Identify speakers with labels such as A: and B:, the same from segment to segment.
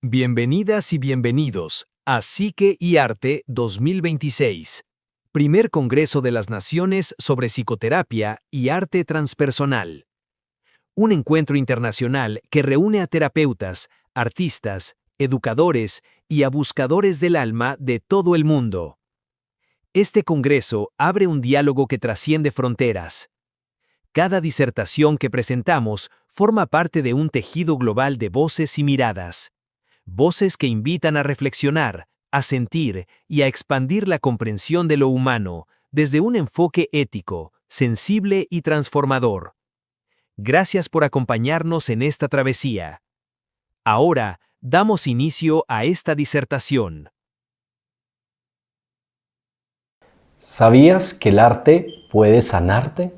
A: Bienvenidas y bienvenidos a Psique y Arte 2026, primer Congreso de las Naciones sobre Psicoterapia y Arte Transpersonal. Un encuentro internacional que reúne a terapeutas, artistas, educadores y a buscadores del alma de todo el mundo. Este congreso abre un diálogo que trasciende fronteras. Cada disertación que presentamos forma parte de un tejido global de voces y miradas. Voces que invitan a reflexionar, a sentir y a expandir la comprensión de lo humano desde un enfoque ético, sensible y transformador. Gracias por acompañarnos en esta travesía. Ahora, damos inicio a esta disertación.
B: ¿Sabías que el arte puede sanarte?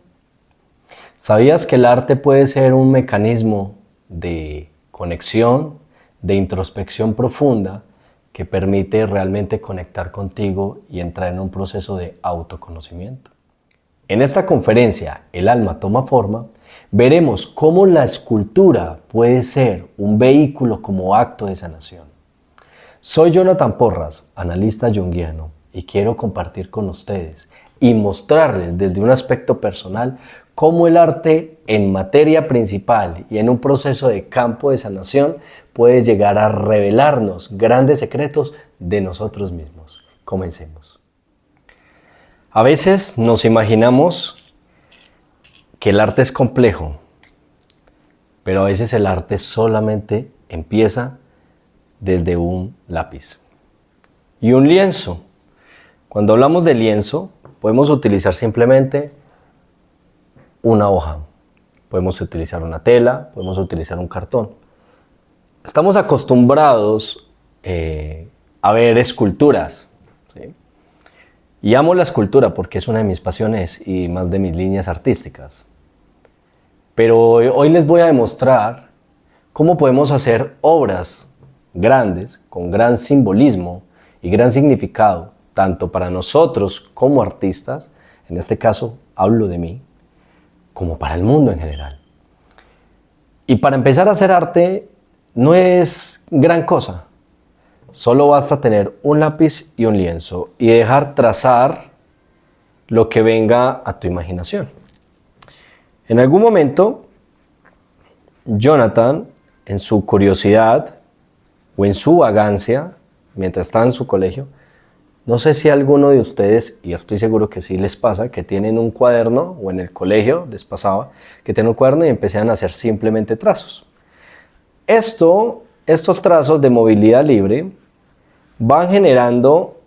B: ¿Sabías que el arte puede ser un mecanismo de conexión, de introspección profunda que permite realmente conectar contigo y entrar en un proceso de autoconocimiento? En esta conferencia, El alma toma forma, veremos cómo la escultura puede ser un vehículo como acto de sanación. Soy Jonathan Porras, analista junguiano, y quiero compartir con ustedes y mostrarles desde un aspecto personal cómo el arte en materia principal y en un proceso de campo de sanación puede llegar a revelarnos grandes secretos de nosotros mismos. Comencemos. A veces nos imaginamos que el arte es complejo, pero a veces el arte solamente empieza desde un lápiz y un lienzo. Cuando hablamos de lienzo, podemos utilizar simplemente una hoja, podemos utilizar una tela, podemos utilizar un cartón. Estamos acostumbrados a ver esculturas, ¿sí? Y amo la escultura porque es una de mis pasiones y más de mis líneas artísticas. Pero hoy les voy a demostrar cómo podemos hacer obras grandes, con gran simbolismo y gran significado, tanto para nosotros como artistas, en este caso hablo de mí, como para el mundo en general. Y para empezar a hacer arte no es gran cosa, solo basta tener un lápiz y un lienzo y dejar trazar lo que venga a tu imaginación. En algún momento, Jonathan, en su curiosidad o en su vagancia, mientras estaba en su colegio, no sé si a alguno de ustedes, y estoy seguro que sí les pasa, que tienen un cuaderno, o en el colegio les pasaba, que tienen un cuaderno y empiezan a hacer simplemente trazos. Estos trazos de movilidad libre van generando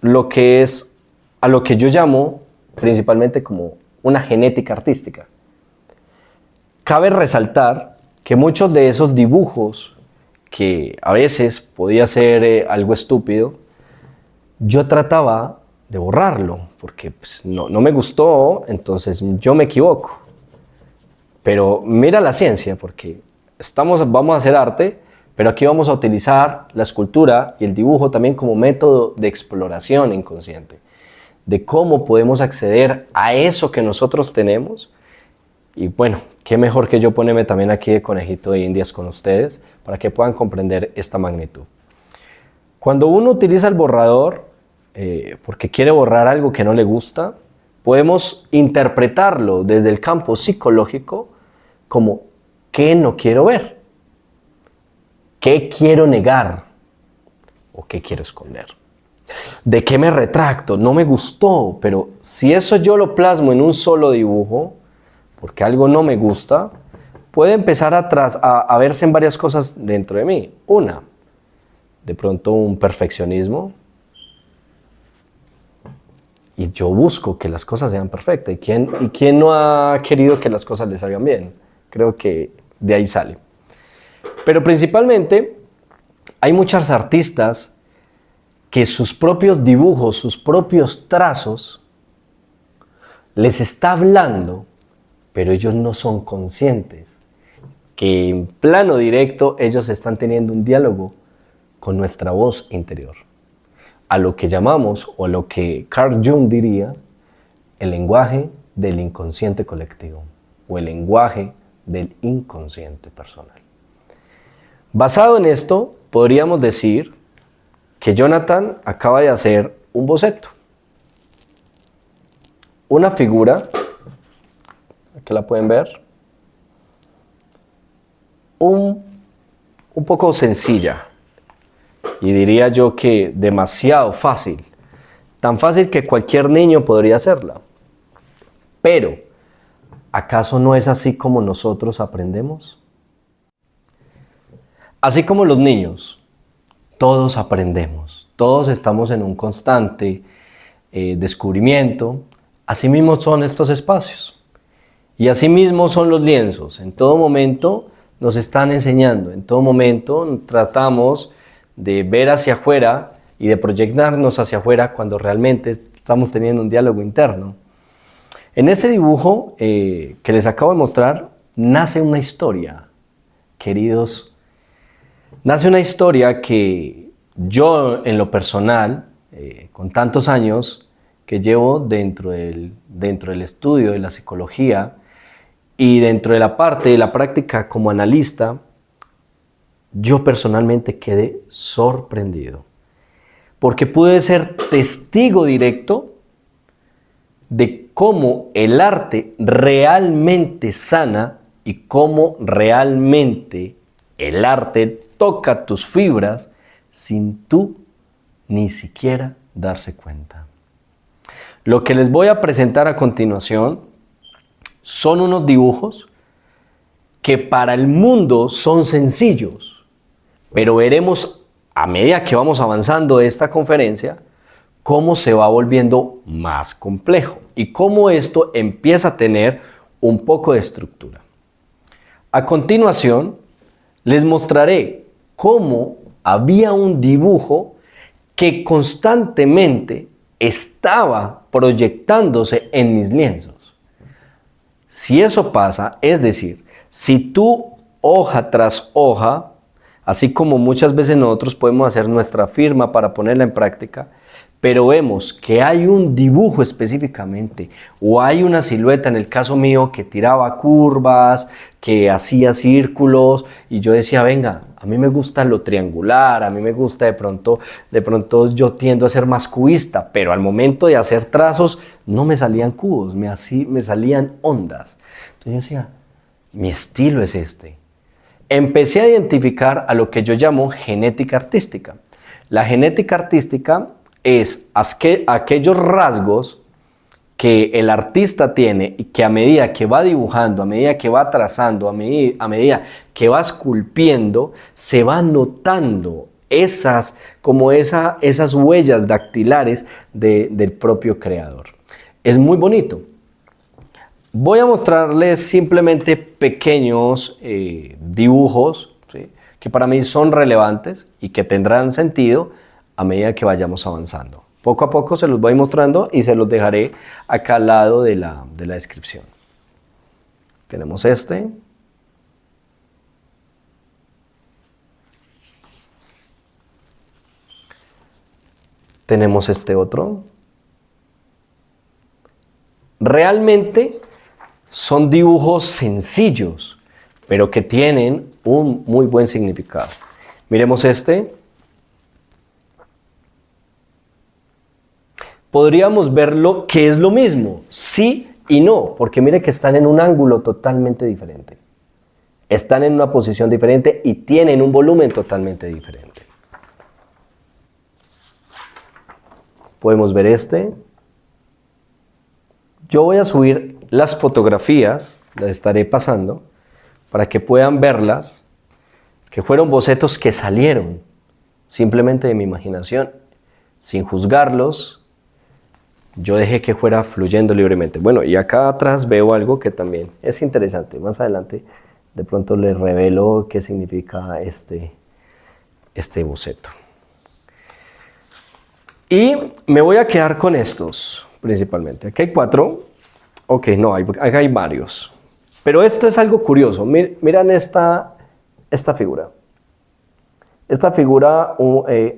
B: lo que es, a lo que yo llamo principalmente como una genética artística. Cabe resaltar que muchos de esos dibujos, que a veces podía ser algo estúpido, yo trataba de borrarlo, porque pues, no me gustó, entonces yo me equivoco. Pero mira la ciencia, porque vamos a hacer arte, pero aquí vamos a utilizar la escultura y el dibujo también como método de exploración inconsciente, de cómo podemos acceder a eso que nosotros tenemos. Y bueno, qué mejor que yo ponerme también aquí de conejito de indias con ustedes, para que puedan comprender esta magnitud. Cuando uno utiliza el borrador, porque quiere borrar algo que no le gusta, podemos interpretarlo desde el campo psicológico como ¿qué no quiero ver? ¿Qué quiero negar? ¿O qué quiero esconder? ¿De qué me retracto? No me gustó, pero si eso yo lo plasmo en un solo dibujo, porque algo no me gusta, puede empezar a verse en varias cosas dentro de mí. Una, de pronto un perfeccionismo, y yo busco que las cosas sean perfectas. ¿Y quién no ha querido que las cosas le salgan bien? Creo que de ahí sale. Pero principalmente hay muchos artistas que sus propios dibujos, sus propios trazos, les está hablando, pero ellos no son conscientes que en plano directo ellos están teniendo un diálogo con nuestra voz interior, a lo que llamamos, o lo que Carl Jung diría, el lenguaje del inconsciente colectivo, o el lenguaje del inconsciente personal. Basado en esto, podríamos decir que Jonathan acaba de hacer un boceto. Una figura, aquí la pueden ver, un poco sencilla, y diría yo que demasiado fácil, tan fácil que cualquier niño podría hacerla. Pero, ¿acaso no es así como nosotros aprendemos? Así como los niños, todos aprendemos, todos estamos en un constante descubrimiento. Asimismo son estos espacios y asimismo son los lienzos. En todo momento nos están enseñando, en todo momento tratamos de ver hacia afuera y de proyectarnos hacia afuera cuando realmente estamos teniendo un diálogo interno. En ese dibujo que les acabo de mostrar nace una historia, queridos. Nace una historia que yo en lo personal, con tantos años que llevo dentro del estudio de la psicología y dentro de la parte de la práctica como analista, yo personalmente quedé sorprendido. Porque pude ser testigo directo de cómo el arte realmente sana y cómo realmente el arte toca tus fibras sin tú ni siquiera darse cuenta. Lo que les voy a presentar a continuación son unos dibujos que para el mundo son sencillos, pero veremos a medida que vamos avanzando esta conferencia cómo se va volviendo más complejo y cómo esto empieza a tener un poco de estructura. A continuación, les mostraré cómo había un dibujo que constantemente estaba proyectándose en mis lienzos. Si eso pasa, es decir, si tú hoja tras hoja, así como muchas veces nosotros podemos hacer nuestra firma para ponerla en práctica, pero vemos que hay un dibujo específicamente o hay una silueta, en el caso mío, que tiraba curvas, que hacía círculos y yo decía, venga, a mí me gusta lo triangular, a mí me gusta de pronto yo tiendo a ser más cubista, pero al momento de hacer trazos no me salían cubos, me salían ondas. Entonces yo decía, mi estilo es este. Empecé a identificar a lo que yo llamo genética artística. La genética artística es aquellos rasgos que el artista tiene y que a medida que va dibujando, a medida que va trazando, a medida que va esculpiendo, se van notando esas huellas dactilares del propio creador. Es muy bonito. Voy a mostrarles simplemente pequeños dibujos, ¿sí?, que para mí son relevantes y que tendrán sentido a medida que vayamos avanzando. Poco a poco se los voy mostrando y se los dejaré acá al lado de la descripción. Tenemos este. Tenemos este otro. Realmente son dibujos sencillos, pero que tienen un muy buen significado. Miremos este. Podríamos verlo que es lo mismo, sí y no, porque mire que están en un ángulo totalmente diferente. Están en una posición diferente y tienen un volumen totalmente diferente. Podemos ver este. Yo voy a subir las fotografías, las estaré pasando, para que puedan verlas, que fueron bocetos que salieron simplemente de mi imaginación, sin juzgarlos. Yo dejé que fuera fluyendo libremente. Bueno, y acá atrás veo algo que también es interesante. Más adelante de pronto les revelo qué significa este boceto. Y me voy a quedar con estos principalmente. Aquí hay 4. Ok, no, acá hay varios. Pero esto es algo curioso. Miran esta figura. Esta figura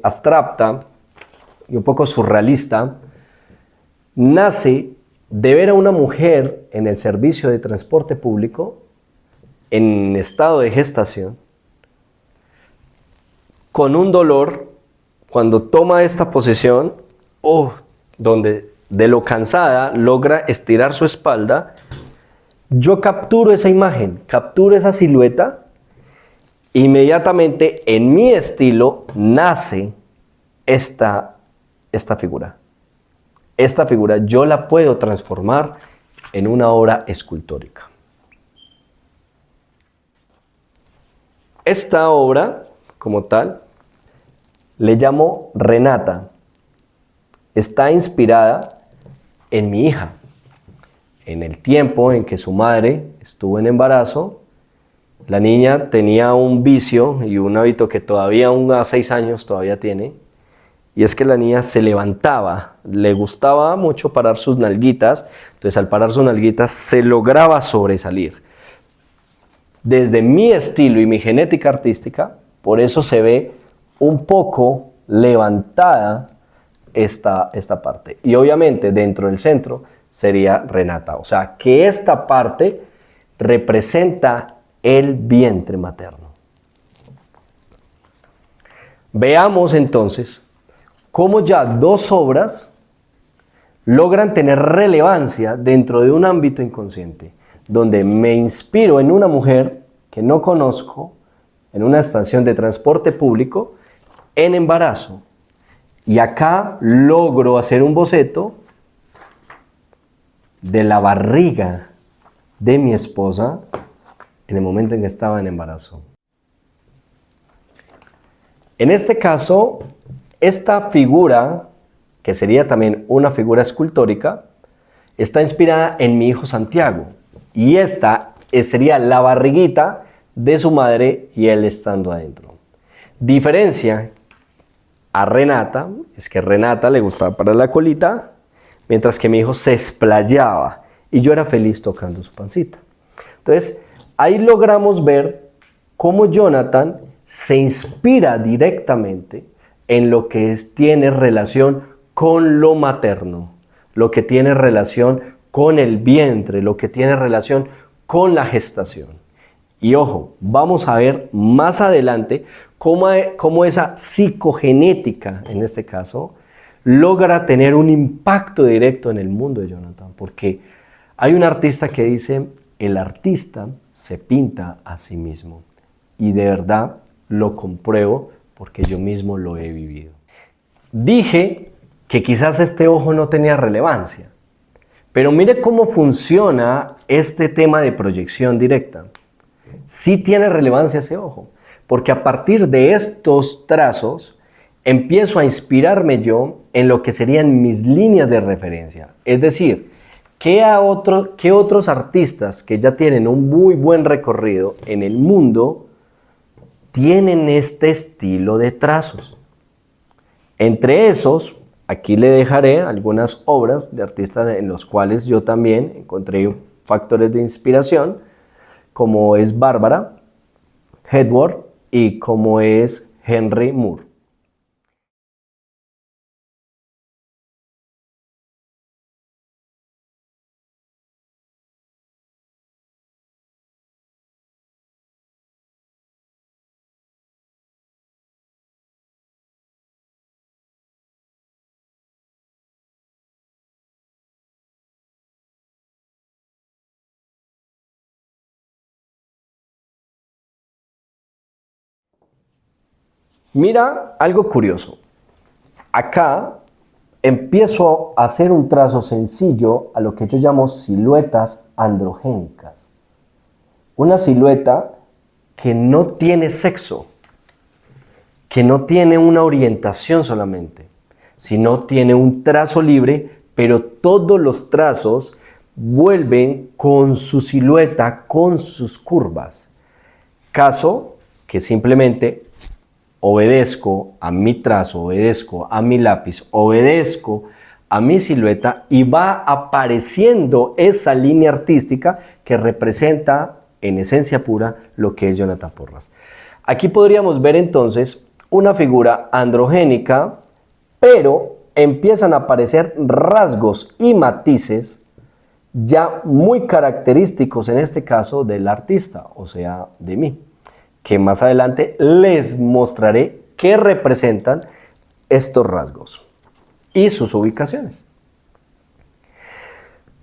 B: abstracta y un poco surrealista nace de ver a una mujer en el servicio de transporte público en estado de gestación, con un dolor, cuando toma esta posición, donde de lo cansada logra estirar su espalda, yo capturo esa imagen, capturo esa silueta, inmediatamente en mi estilo nace esta figura. Esta figura yo la puedo transformar en una obra escultórica. Esta obra, como tal, le llamo Renata. Está inspirada en mi hija. En el tiempo en que su madre estuvo en embarazo, la niña tenía un vicio y un hábito que todavía, aún a 6 años, todavía tiene. Y es que la niña se levantaba, le gustaba mucho parar sus nalguitas, entonces al parar sus nalguitas se lograba sobresalir. Desde mi estilo y mi genética artística, por eso se ve un poco levantada esta parte. Y obviamente dentro del centro sería Renata. O sea, que esta parte representa el vientre materno. Veamos entonces cómo ya 2 obras logran tener relevancia dentro de un ámbito inconsciente, donde me inspiro en una mujer que no conozco, en una estación de transporte público, en embarazo. Y acá logro hacer un boceto de la barriga de mi esposa en el momento en que estaba en embarazo. En este caso, esta figura, que sería también una figura escultórica, está inspirada en mi hijo Santiago. Y esta sería la barriguita de su madre y él estando adentro. Diferencia a Renata, es que a Renata le gustaba parar la colita, mientras que mi hijo se explayaba y yo era feliz tocando su pancita. Entonces, ahí logramos ver cómo Jonathan se inspira directamente en lo que tiene relación con lo materno, lo que tiene relación con el vientre, lo que tiene relación con la gestación. Y ojo, vamos a ver más adelante cómo esa psicogenética, en este caso, logra tener un impacto directo en el mundo de Jonathan. Porque hay un artista que dice, el artista se pinta a sí mismo. Y de verdad lo compruebo porque yo mismo lo he vivido. Dije que quizás este ojo no tenía relevancia. Pero mire cómo funciona este tema de proyección directa. Sí tiene relevancia ese ojo, porque a partir de estos trazos empiezo a inspirarme yo en lo que serían mis líneas de referencia. Es decir, ¿qué otros artistas que ya tienen un muy buen recorrido en el mundo tienen este estilo de trazos? Entre esos, aquí le dejaré algunas obras de artistas en los cuales yo también encontré factores de inspiración, como es Bárbara Hepworth y como es Henry Moore. Mira algo curioso. Acá empiezo a hacer un trazo sencillo a lo que yo llamo siluetas androgénicas. Una silueta que no tiene sexo, que no tiene una orientación solamente, sino tiene un trazo libre, pero todos los trazos vuelven con su silueta, con sus curvas. Caso que simplemente obedezco a mi trazo, obedezco a mi lápiz, obedezco a mi silueta y va apareciendo esa línea artística que representa en esencia pura lo que es Jonathan Porras. Aquí podríamos ver entonces una figura androgénica, pero empiezan a aparecer rasgos y matices ya muy característicos en este caso del artista, o sea, de mí, que más adelante les mostraré que representan estos rasgos y sus ubicaciones.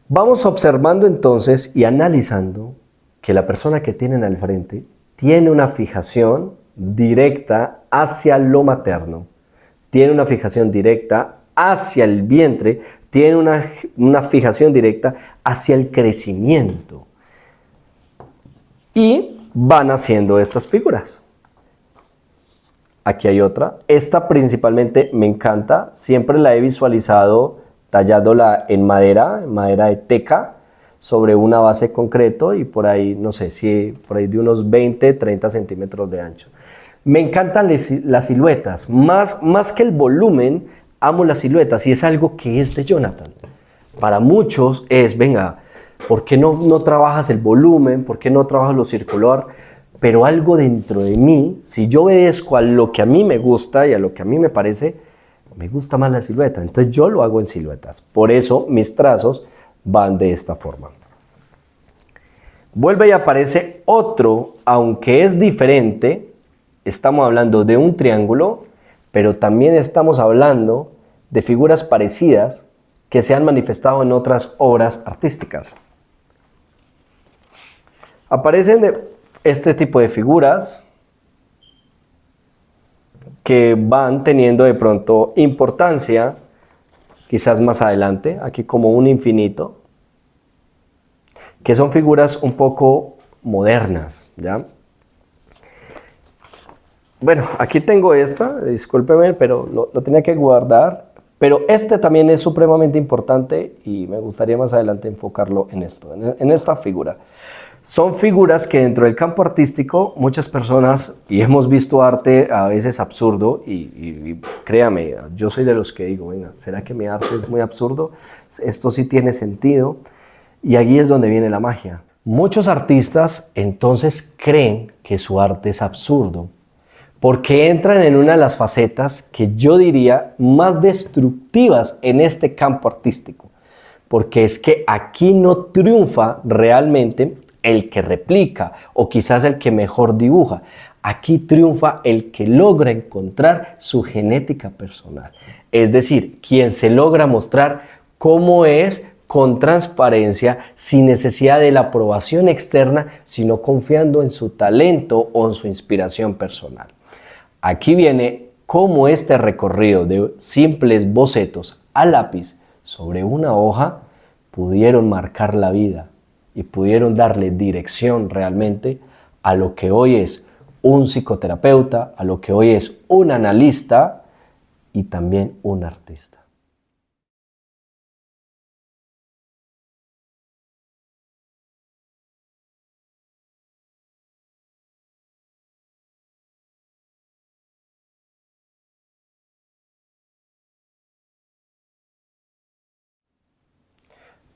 B: Vamos observando entonces y analizando que la persona que tienen al frente tiene una fijación directa hacia lo materno, tiene una fijación directa hacia el vientre, tiene una fijación directa hacia el crecimiento. Y van haciendo estas figuras. Aquí hay otra. Esta principalmente me encanta. Siempre la he visualizado tallándola en madera de teca, sobre una base concreto y por ahí, no sé, si por ahí de unos 20, 30 centímetros de ancho. Me encantan las siluetas. Más que el volumen, amo las siluetas y es algo que es de Jonathan. Para muchos es, venga, ¿por qué no trabajas el volumen? ¿Por qué no trabajas lo circular? Pero algo dentro de mí, si yo obedezco a lo que a mí me gusta y a lo que a mí me parece, me gusta más la silueta. Entonces yo lo hago en siluetas. Por eso mis trazos van de esta forma. Vuelve y aparece otro, aunque es diferente. Estamos hablando de un triángulo, pero también estamos hablando de figuras parecidas que se han manifestado en otras obras artísticas. Aparecen este tipo de figuras que van teniendo de pronto importancia, quizás más adelante, aquí como un infinito, que son figuras un poco modernas, ¿ya? Bueno, aquí tengo esta, discúlpeme, pero lo tenía que guardar, pero este también es supremamente importante y me gustaría más adelante enfocarlo en esto, en esta figura. Son figuras que dentro del campo artístico muchas personas, y hemos visto arte a veces absurdo, y créame, yo soy de los que digo, venga, ¿será que mi arte es muy absurdo? Esto sí tiene sentido, y allí es donde viene la magia. Muchos artistas entonces creen que su arte es absurdo, porque entran en una de las facetas que yo diría más destructivas en este campo artístico, porque es que aquí no triunfa realmente el que replica o quizás el que mejor dibuja. Aquí triunfa el que logra encontrar su genética personal. Es decir, quien se logra mostrar cómo es con transparencia, sin necesidad de la aprobación externa, sino confiando en su talento o en su inspiración personal. Aquí viene cómo este recorrido de simples bocetos a lápiz sobre una hoja pudieron marcar la vida y pudieron darle dirección realmente a lo que hoy es un psicoterapeuta, a lo que hoy es un analista y también un artista.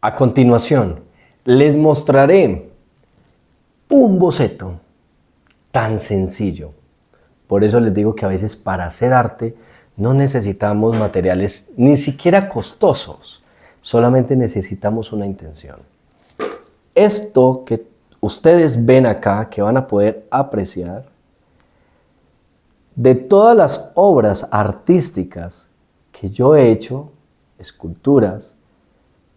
B: A continuación, les mostraré un boceto tan sencillo. Por eso les digo que a veces para hacer arte no necesitamos materiales ni siquiera costosos, solamente necesitamos una intención. Esto que ustedes ven acá, que van a poder apreciar, de todas las obras artísticas que yo he hecho, esculturas,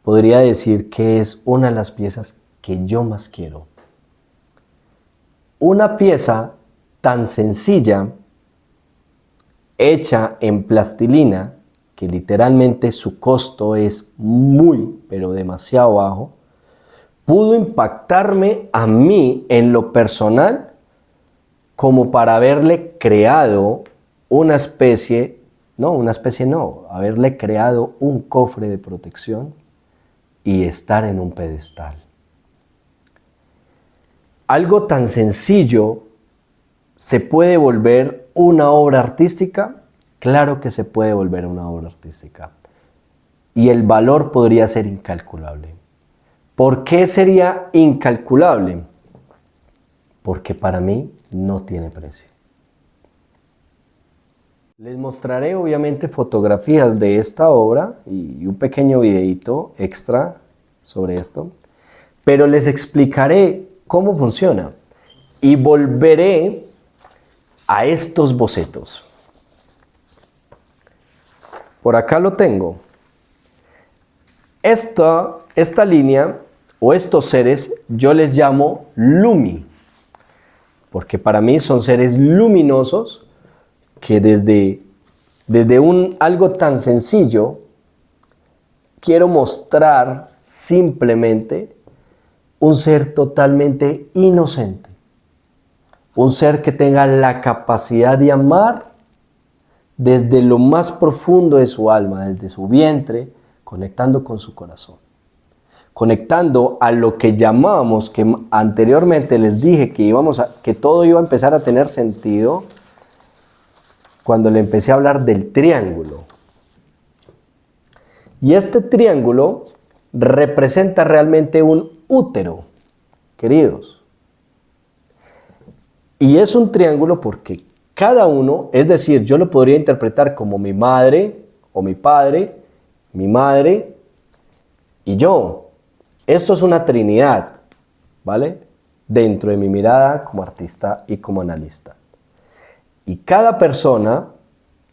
B: podría decir que es una de las piezas que yo más quiero. Una pieza tan sencilla, hecha en plastilina, que literalmente su costo es muy, pero demasiado bajo, pudo impactarme a mí en lo personal como para haberle creado haberle creado un cofre de protección y estar en un pedestal. Algo tan sencillo ¿se puede volver una obra artística? Claro que se puede volver una obra artística. Y el valor podría ser incalculable. ¿Por qué sería incalculable? Porque para mí no tiene precio. Les mostraré obviamente fotografías de esta obra y un pequeño videito extra sobre esto, pero les explicaré cómo funciona y volveré a estos bocetos. Por acá lo tengo. Esta línea o estos seres yo les llamo Lumi, porque para mí son seres luminosos que desde algo tan sencillo quiero mostrar simplemente un ser totalmente inocente, un ser que tenga la capacidad de amar desde lo más profundo de su alma, desde su vientre, conectando con su corazón, conectando a lo que llamábamos, que anteriormente les dije que todo iba a empezar a tener sentido cuando le empecé a hablar del triángulo. Y este triángulo representa realmente un útero, queridos. Y es un triángulo porque cada uno, es decir, yo lo podría interpretar como mi madre o mi padre, mi madre y yo. Esto es una trinidad, ¿vale? Dentro de mi mirada como artista y como analista. Y cada persona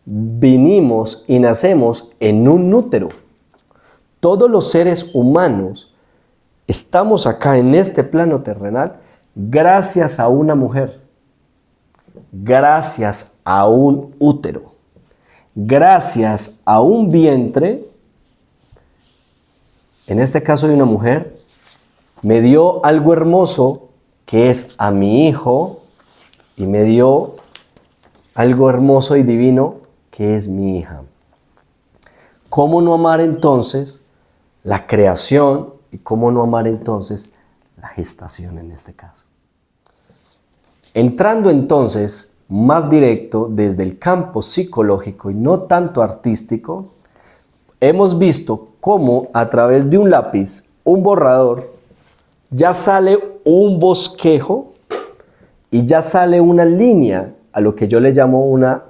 B: vinimos y nacemos en un útero. Todos los seres humanos estamos acá en este plano terrenal gracias a una mujer, gracias a un útero, gracias a un vientre. En este caso de una mujer, me dio algo hermoso que es a mi hijo y me dio algo hermoso y divino que es mi hija. ¿Cómo no amar entonces la creación y cómo no amar entonces la gestación en este caso? Entrando entonces más directo desde el campo psicológico y no tanto artístico, hemos visto cómo a través de un lápiz, un borrador, ya sale un bosquejo y ya sale una línea a lo que yo le llamo una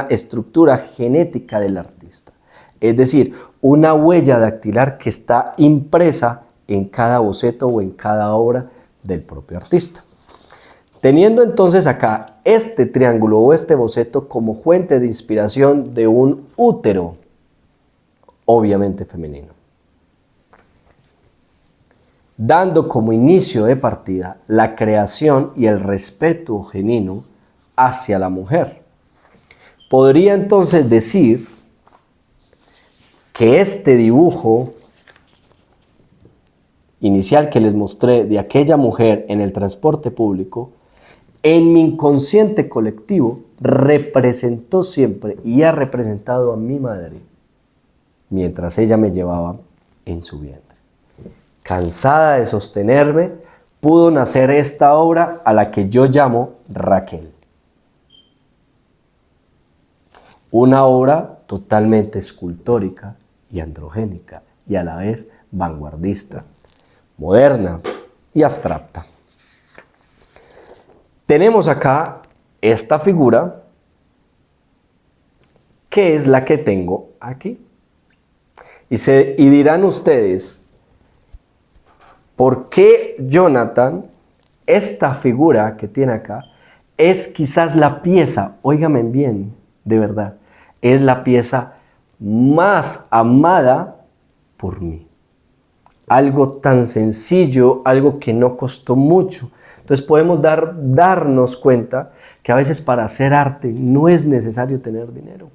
B: estructura genética del artista. Es decir, una huella dactilar que está impresa en cada boceto o en cada obra del propio artista. Teniendo entonces acá este triángulo o este boceto como fuente de inspiración de un útero, obviamente femenino, dando como inicio de partida la creación y el respeto genuino hacia la mujer. Podría entonces decir que este dibujo inicial que les mostré de aquella mujer en el transporte público, en mi inconsciente colectivo representó siempre y ha representado a mi madre mientras ella me llevaba en su vientre. Cansada de sostenerme, pudo nacer esta obra a la que yo llamo Raquel. Una obra totalmente escultórica y androgénica y a la vez vanguardista, moderna y abstracta. Tenemos acá esta figura que es la que tengo aquí. Y dirán ustedes, ¿por qué Jonathan, esta figura que tiene acá, es quizás la pieza, óigame bien, de verdad, es la pieza más amada por mí? Algo tan sencillo, algo que no costó mucho. Entonces podemos darnos cuenta que a veces para hacer arte no es necesario tener dinero.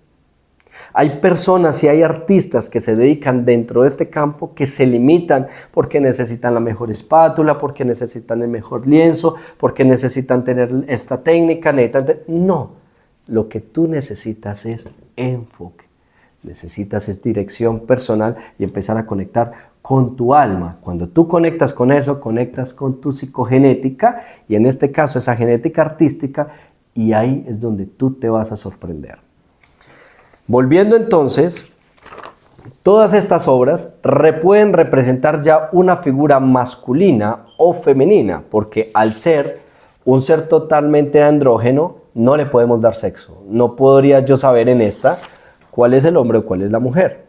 B: Hay personas y hay artistas que se dedican dentro de este campo que se limitan porque necesitan la mejor espátula, porque necesitan el mejor lienzo, porque necesitan tener esta técnica. No, lo que tú necesitas es enfoque. Necesitas es dirección personal y empezar a conectar con tu alma. Cuando tú conectas con eso, conectas con tu psicogenética y en este caso esa genética artística, y ahí es donde tú te vas a sorprender. Volviendo entonces, todas estas obras pueden representar ya una figura masculina o femenina, porque al ser un ser totalmente andrógeno, no le podemos dar sexo. No podría yo saber en esta cuál es el hombre o cuál es la mujer.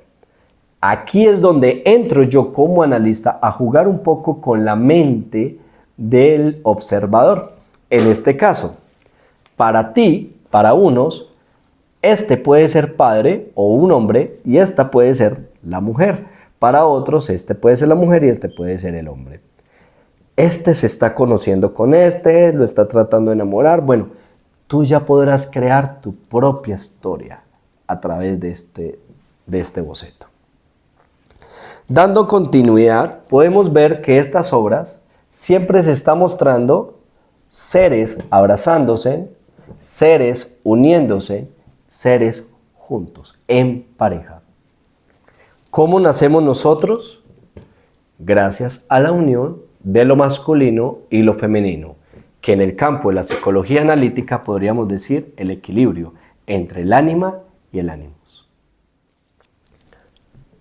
B: Aquí es donde entro yo como analista a jugar un poco con la mente del observador. En este caso, para ti, para unos, Este puede ser padre o un hombre y esta puede ser la mujer. Para otros, este puede ser la mujer y este puede ser el hombre. Este se está conociendo con este, lo está tratando de enamorar. Bueno, tú ya podrás crear tu propia historia a través de este boceto. Dando continuidad, podemos ver que estas obras siempre se está mostrando seres abrazándose, seres uniéndose, seres juntos, en pareja. ¿Cómo nacemos nosotros? Gracias a la unión de lo masculino y lo femenino, que en el campo de la psicología analítica podríamos decir el equilibrio entre el ánima y el ánimos.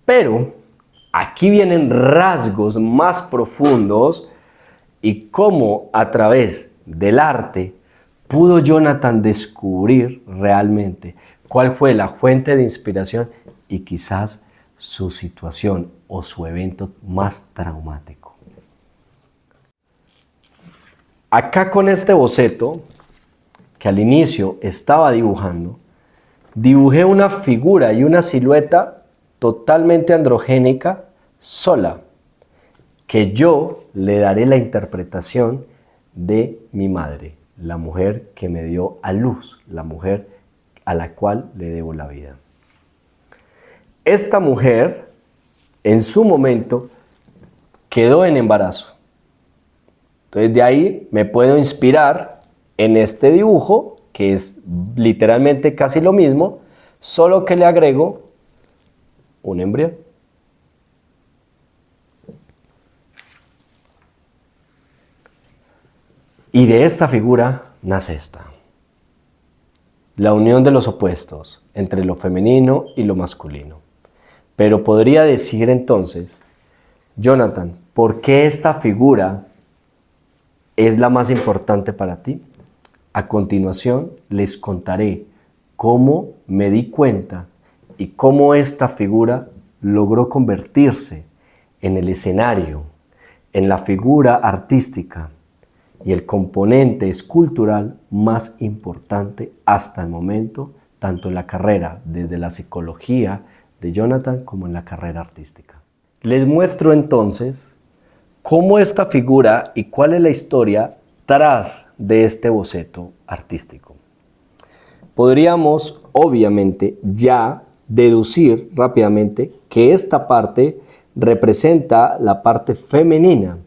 B: Pero aquí vienen rasgos más profundos y cómo a través del arte pudo Jonathan descubrir realmente cuál fue la fuente de inspiración y quizás su situación o su evento más traumático. Acá con este boceto, que al inicio estaba dibujando, dibujé una figura y una silueta totalmente androgénica sola, que yo le daré la interpretación de mi madre, la mujer que me dio a luz, la mujer a la cual le debo la vida. Esta mujer, en su momento, quedó en embarazo. Entonces de ahí me puedo inspirar en este dibujo, que es literalmente casi lo mismo, solo que le agrego un embrión. Y de esta figura nace esta. La unión de los opuestos entre lo femenino y lo masculino. Pero podría decir entonces, Jonathan, ¿por qué esta figura es la más importante para ti? A continuación les contaré cómo me di cuenta y cómo esta figura logró convertirse en el escenario, en la figura artística y el componente escultural más importante hasta el momento, tanto en la carrera desde la psicología de Jonathan como en la carrera artística. Les muestro entonces cómo esta figura y cuál es la historia tras de este boceto artístico. Podríamos, obviamente, ya deducir rápidamente que esta parte representa la parte femenina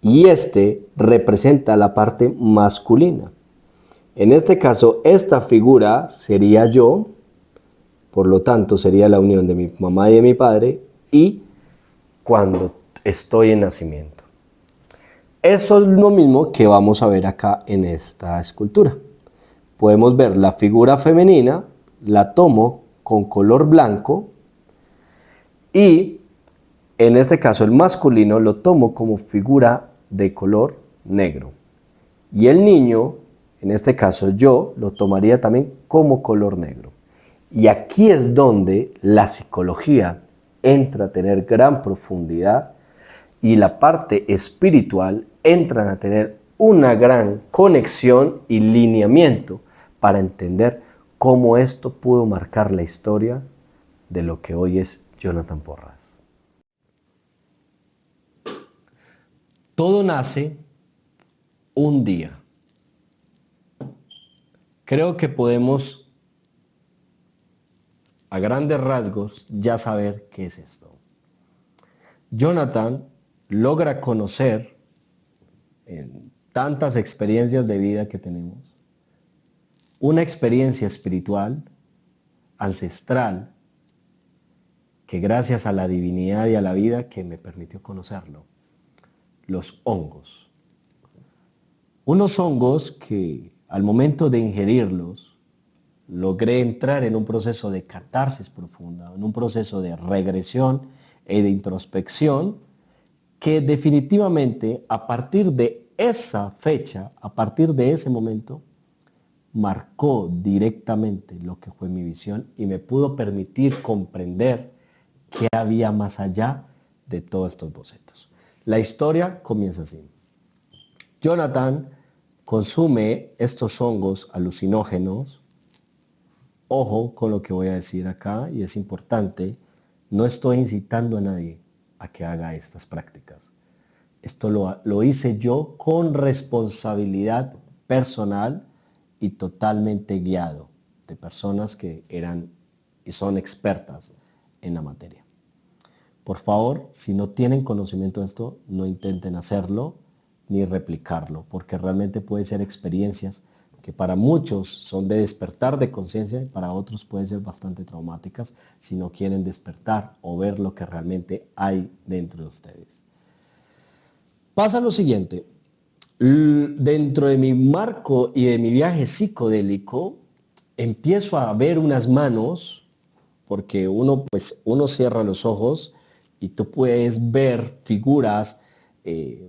B: y este representa la parte masculina. En este caso, esta figura sería yo, por lo tanto sería la unión de mi mamá y de mi padre, y cuando estoy en nacimiento. Eso es lo mismo que vamos a ver acá en esta escultura. Podemos ver la figura femenina, la tomo con color blanco y en este caso el masculino lo tomo como figura de color negro. Y el niño, en este caso yo, lo tomaría también como color negro. Y aquí es donde la psicología entra a tener gran profundidad y la parte espiritual entran a tener una gran conexión y lineamiento para entender cómo esto pudo marcar la historia de lo que hoy es Jonathan Porras. Todo nace un día. Creo que podemos, a grandes rasgos, ya saber qué es esto. Jonathan logra conocer, en tantas experiencias de vida que tenemos, una experiencia espiritual, ancestral, que gracias a la divinidad y a la vida que me permitió conocerlo, los hongos. Unos hongos que al momento de ingerirlos, logré entrar en un proceso de catarsis profunda, en un proceso de regresión y de introspección, que definitivamente a partir de esa fecha, a partir de ese momento, marcó directamente lo que fue mi visión y me pudo permitir comprender qué había más allá de todos estos bocetos. La historia comienza así. Jonathan consume estos hongos alucinógenos Ojo con lo que voy a decir acá y es importante, no estoy incitando a nadie a que haga estas prácticas. Esto lo hice yo con responsabilidad personal y totalmente guiado de personas que eran y son expertas en la materia. Por favor, si no tienen conocimiento de esto, no intenten hacerlo ni replicarlo, porque realmente puede ser experiencias que para muchos son de despertar de conciencia y para otros pueden ser bastante traumáticas si no quieren despertar o ver lo que realmente hay dentro de ustedes. Pasa lo siguiente, dentro de mi marco y de mi viaje psicodélico, empiezo a ver unas manos, porque uno cierra los ojos y tú puedes ver figuras,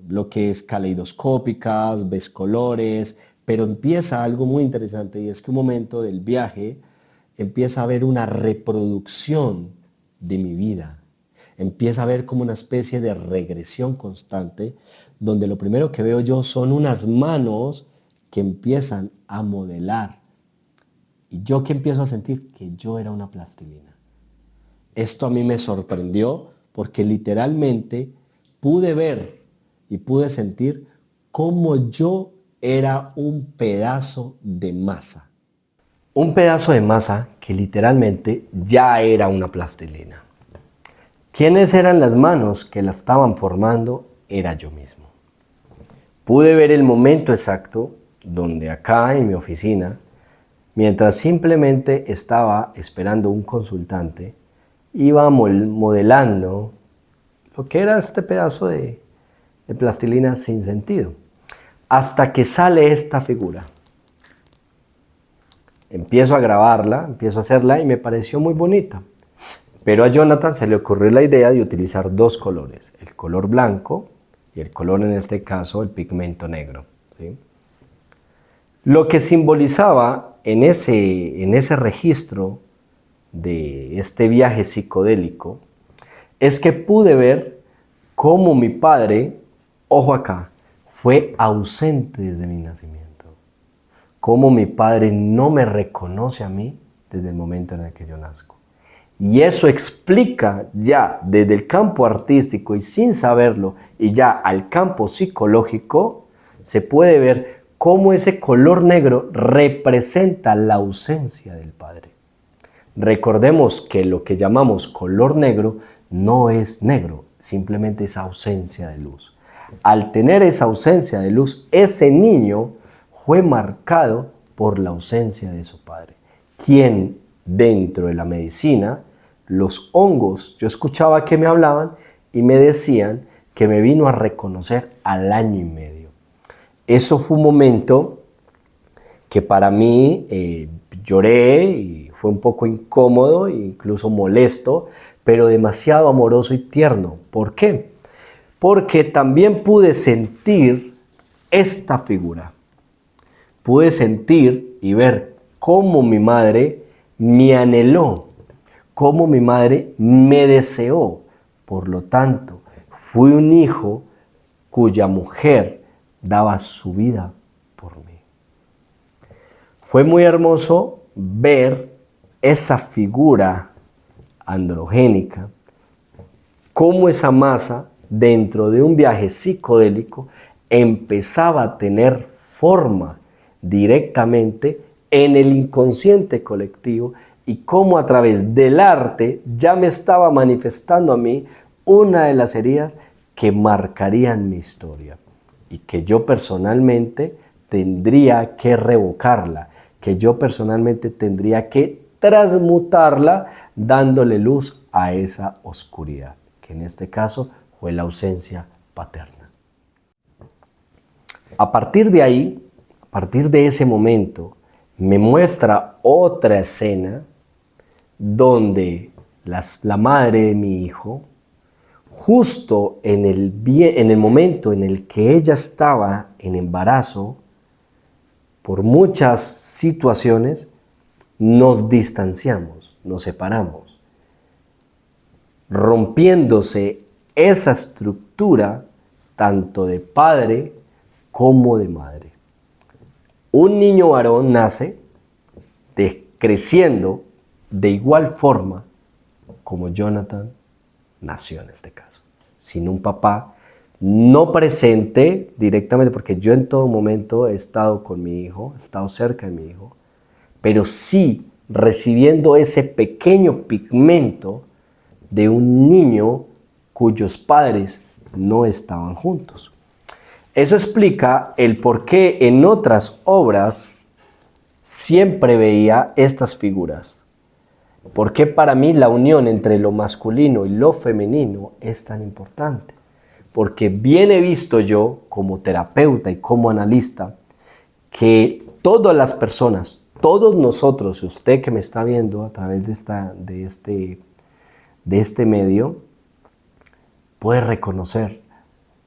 B: lo que es caleidoscópicas, ves colores, pero empieza algo muy interesante y es que un momento del viaje empieza a haber una reproducción de mi vida. Empieza a ver como una especie de regresión constante, donde lo primero que veo yo son unas manos que empiezan a modelar. Y yo que empiezo a sentir que yo era una plastilina. Esto a mí me sorprendió porque literalmente pude ver y pude sentir cómo yo era un pedazo de masa. Un pedazo de masa que literalmente ya era una plastilina. ¿Quiénes eran las manos que la estaban formando? Era yo mismo. Pude ver el momento exacto donde acá en mi oficina, mientras simplemente estaba esperando un consultante, iba modelando lo que era este pedazo de plastilina sin sentido. Hasta que sale esta figura. Empiezo a grabarla, empiezo a hacerla y me pareció muy bonita. Pero a Jonathan se le ocurrió la idea de utilizar dos colores, el color blanco y el color, en este caso, el pigmento negro, ¿sí? Lo que simbolizaba en ese registro de este viaje psicodélico es que pude ver cómo mi padre, ojo acá, fue ausente desde mi nacimiento. Cómo mi padre no me reconoce a mí desde el momento en el que yo nazco. Y eso explica ya desde el campo artístico y sin saberlo y ya al campo psicológico, se puede ver cómo ese color negro representa la ausencia del padre. Recordemos que lo que llamamos color negro no es negro, simplemente es ausencia de luz. Al tener esa ausencia de luz, ese niño fue marcado por la ausencia de su padre, quien dentro de la medicina, los hongos, yo escuchaba que me hablaban y me decían que me vino a reconocer al año y medio. Eso fue un momento que para mí lloré y fue un poco incómodo e incluso molesto, pero demasiado amoroso y tierno. ¿Por qué? Porque también pude sentir esta figura. Pude sentir y ver cómo mi madre me anheló, cómo mi madre me deseó. Por lo tanto, fui un hijo cuya mujer daba su vida por mí. Fue muy hermoso ver esa figura androgénica, cómo esa masa dentro de un viaje psicodélico empezaba a tener forma directamente en el inconsciente colectivo y cómo a través del arte ya me estaba manifestando a mí una de las heridas que marcarían mi historia y que yo personalmente tendría que revocarla, que yo personalmente tendría que transmutarla dándole luz a esa oscuridad, que en este caso fue la ausencia paterna. A partir de ahí, a partir de ese momento, me muestra otra escena donde la madre de mi hijo, justo en el momento en el que ella estaba en embarazo, por muchas situaciones, nos distanciamos, nos separamos, rompiéndose esa estructura tanto de padre como de madre. Un niño varón nace de creciendo de igual forma como Jonathan nació en este caso, sin un papá no presente directamente, porque yo en todo momento he estado con mi hijo, he estado cerca de mi hijo, pero sí recibiendo ese pequeño pigmento de un niño cuyos padres no estaban juntos. Eso explica el por qué en otras obras siempre veía estas figuras. ¿Por qué para mí la unión entre lo masculino y lo femenino es tan importante? Porque bien he visto yo, como terapeuta y como analista, que todas las personas, todos nosotros, usted que me está viendo a través de este medio, puede reconocer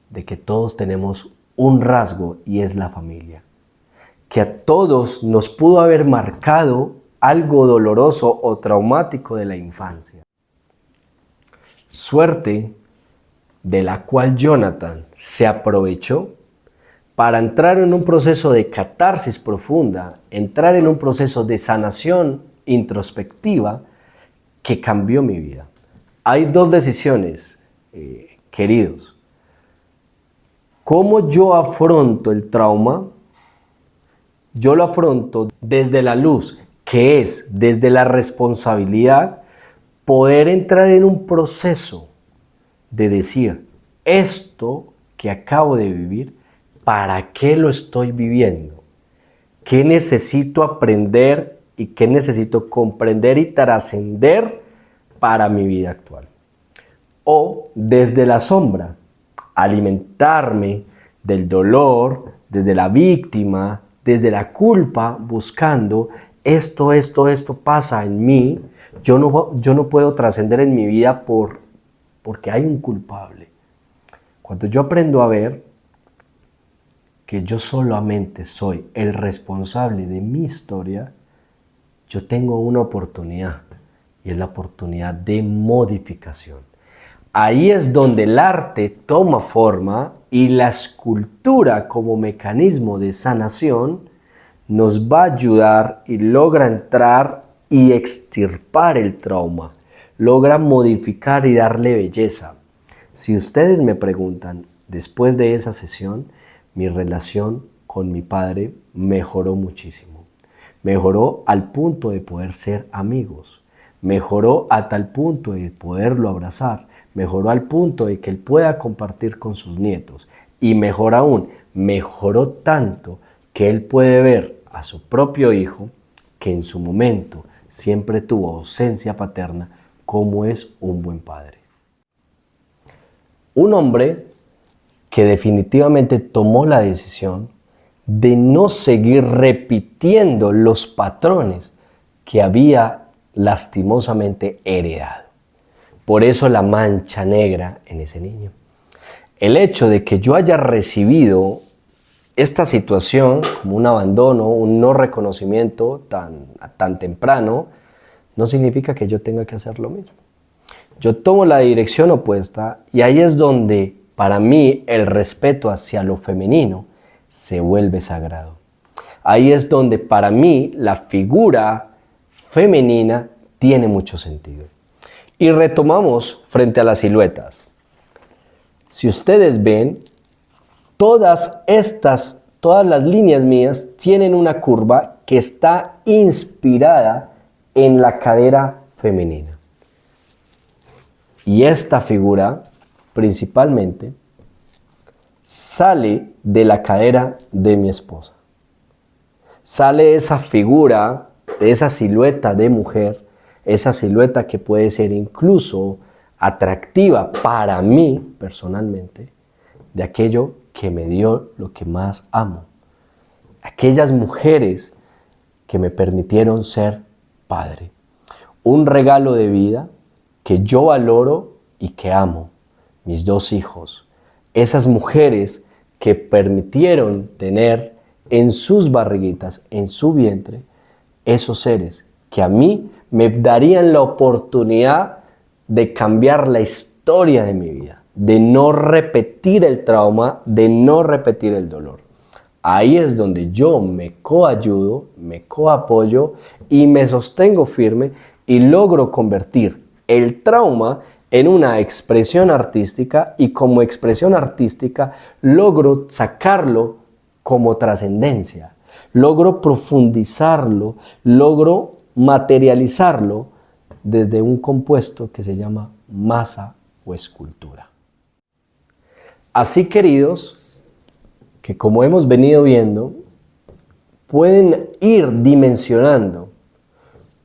B: de que todos tenemos un rasgo y es la familia. Que a todos nos pudo haber marcado algo doloroso o traumático de la infancia. Suerte de la cual Jonathan se aprovechó para entrar en un proceso de catarsis profunda, entrar en un proceso de sanación introspectiva que cambió mi vida. Hay dos decisiones, queridos. ¿Cómo yo afronto el trauma? Yo lo afronto desde la luz, que es desde la responsabilidad, poder entrar en un proceso de decir, esto que acabo de vivir, ¿para qué lo estoy viviendo? ¿Qué necesito aprender y qué necesito comprender y trascender para mi vida actual? O desde la sombra, alimentarme del dolor, desde la víctima, desde la culpa, buscando esto pasa en mí, yo no puedo trascender en mi vida porque hay un culpable. Cuando yo aprendo a ver que yo solamente soy el responsable de mi historia, yo tengo una oportunidad y es la oportunidad de modificación. Ahí es donde el arte toma forma y la escultura como mecanismo de sanación nos va a ayudar y logra entrar y extirpar el trauma, logra modificar y darle belleza. Si ustedes me preguntan, después de esa sesión, mi relación con mi padre mejoró muchísimo. Mejoró al punto de poder ser amigos. Mejoró a tal punto de poderlo abrazar. Mejoró al punto de que él pueda compartir con sus nietos. Y mejor aún, mejoró tanto que él puede ver a su propio hijo, que en su momento siempre tuvo ausencia paterna, como es un buen padre. Un hombre que definitivamente tomó la decisión de no seguir repitiendo los patrones que había lastimosamente heredado. Por eso la mancha negra en ese niño. El hecho de que yo haya recibido esta situación como un abandono, un no reconocimiento tan temprano, no significa que yo tenga que hacer lo mismo. Yo tomo la dirección opuesta y ahí es donde para mí el respeto hacia lo femenino se vuelve sagrado. Ahí es donde para mí la figura femenina tiene mucho sentido. Y retomamos frente a las siluetas. Si ustedes ven, todas las líneas mías tienen una curva que está inspirada en la cadera femenina. Y esta figura, principalmente, sale de la cadera de mi esposa. Sale esa figura, de esa silueta de mujer, esa silueta que puede ser incluso atractiva para mí personalmente, de aquello que me dio lo que más amo. Aquellas mujeres que me permitieron ser padre. Un regalo de vida que yo valoro y que amo. Mis dos hijos. Esas mujeres que permitieron tener en sus barriguitas, en su vientre, esos seres que a mí me darían la oportunidad de cambiar la historia de mi vida, de no repetir el trauma, de no repetir el dolor. Ahí es donde yo me coayudo, me coapoyo y me sostengo firme y logro convertir el trauma en una expresión artística y como expresión artística logro sacarlo como trascendencia, logro profundizarlo, logro materializarlo desde un compuesto que se llama masa o escultura. Así, queridos, que como hemos venido viendo, pueden ir dimensionando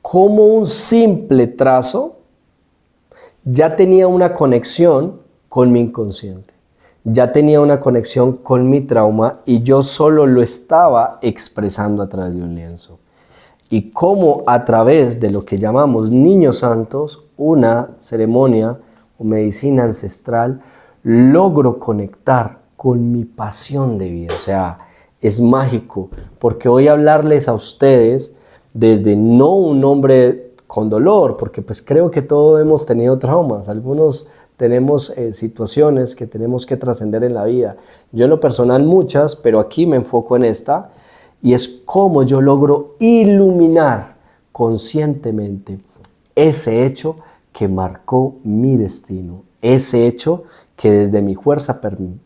B: cómo un simple trazo ya tenía una conexión con mi inconsciente, ya tenía una conexión con mi trauma y yo solo lo estaba expresando a través de un lienzo. Y cómo a través de lo que llamamos niños santos, una ceremonia o medicina ancestral, logro conectar con mi pasión de vida. O sea, es mágico, porque voy a hablarles a ustedes desde no un hombre con dolor, porque pues creo que todos hemos tenido traumas, algunos tenemos situaciones que tenemos que trascender en la vida. Yo en lo personal muchas, pero aquí me enfoco en esta, y es cómo yo logro iluminar conscientemente ese hecho que marcó mi destino, ese hecho que desde mi fuerza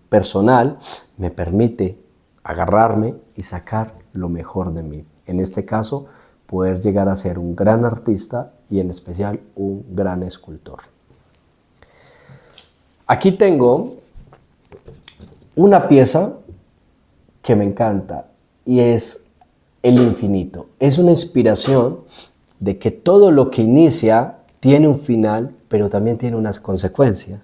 B: personal me permite agarrarme y sacar lo mejor de mí. En este caso, poder llegar a ser un gran artista y en especial un gran escultor. Aquí tengo una pieza que me encanta y es el infinito. Es una inspiración de que todo lo que inicia tiene un final, pero también tiene unas consecuencias.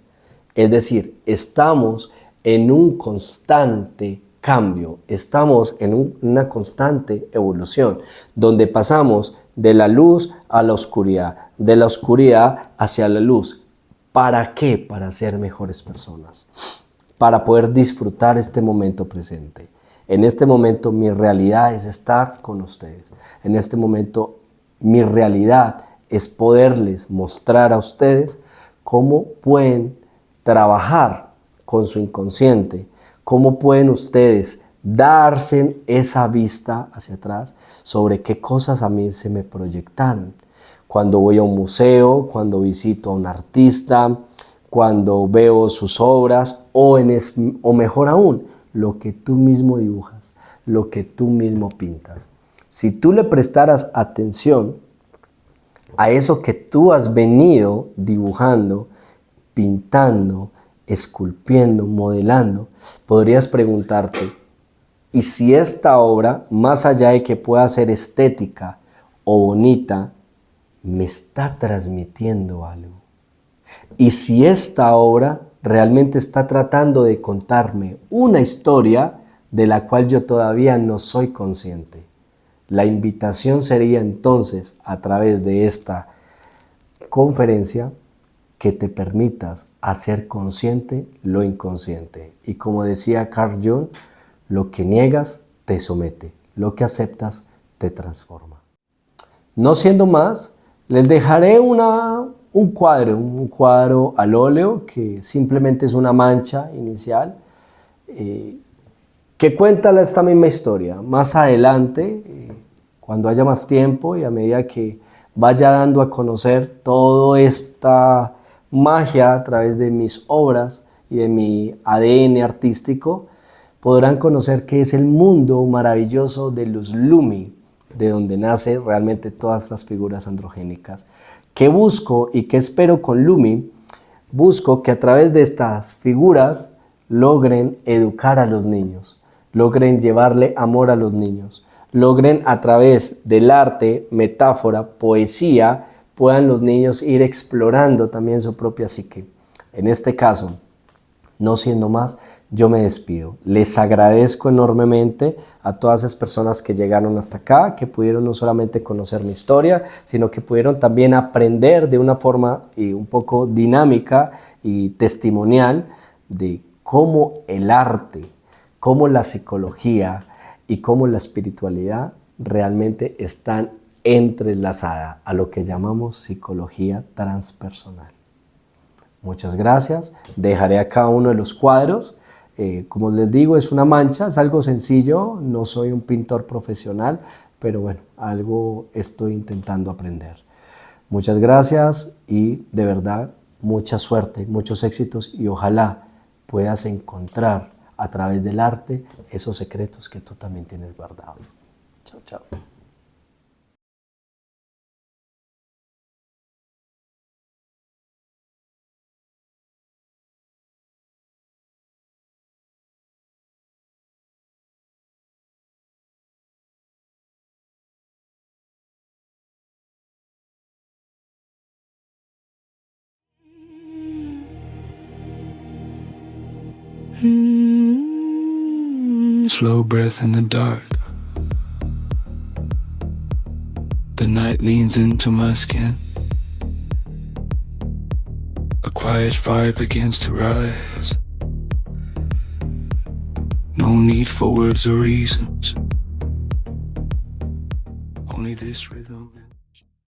B: Es decir, estamos en un constante cambio, estamos en una constante evolución, donde pasamos de la luz a la oscuridad, de la oscuridad hacia la luz. ¿Para qué? Para ser mejores personas, para poder disfrutar este momento presente. En este momento mi realidad es estar con ustedes. En este momento mi realidad es poderles mostrar a ustedes cómo pueden trabajar con su inconsciente, cómo pueden ustedes darse esa vista hacia atrás sobre qué cosas a mí se me proyectaron. Cuando voy a un museo, cuando visito a un artista, cuando veo sus obras o mejor aún, lo que tú mismo dibujas, lo que tú mismo pintas. Si tú le prestaras atención a eso que tú has venido dibujando, pintando, esculpiendo, modelando, podrías preguntarte, ¿y si esta obra, más allá de que pueda ser estética o bonita, me está transmitiendo algo? ¿Y si esta obra realmente está tratando de contarme una historia de la cual yo todavía no soy consciente? La invitación sería entonces, a través de esta conferencia, que te permitas hacer consciente lo inconsciente. Y como decía Carl Jung, lo que niegas te somete, lo que aceptas te transforma. No siendo más, les dejaré un cuadro al óleo que simplemente es una mancha inicial que cuenta esta misma historia. Más adelante, cuando haya más tiempo y a medida que vaya dando a conocer toda esta magia a través de mis obras y de mi ADN artístico, podrán conocer qué es el mundo maravilloso de los Lumi, de donde nace realmente todas estas figuras androgénicas. ¿Qué busco y qué espero con Lumi? Busco que a través de estas figuras logren educar a los niños, logren llevarle amor a los niños, logren a través del arte, metáfora, poesía, puedan los niños ir explorando también su propia psique. En este caso, no siendo más, yo me despido. Les agradezco enormemente a todas esas personas que llegaron hasta acá, que pudieron no solamente conocer mi historia, sino que pudieron también aprender de una forma un poco dinámica y testimonial de cómo el arte, cómo la psicología y cómo la espiritualidad realmente están entrelazadas a lo que llamamos psicología transpersonal. Muchas gracias. Dejaré acá uno de los cuadros. Como les digo, es una mancha, es algo sencillo, no soy un pintor profesional, pero bueno, algo estoy intentando aprender. Muchas gracias y de verdad mucha suerte, muchos éxitos y ojalá puedas encontrar a través del arte esos secretos que tú también tienes guardados. Chao, chao.
C: Slow breath in the dark. The night leans into my skin. A quiet fire begins to rise. No need for words or reasons. Only this rhythm.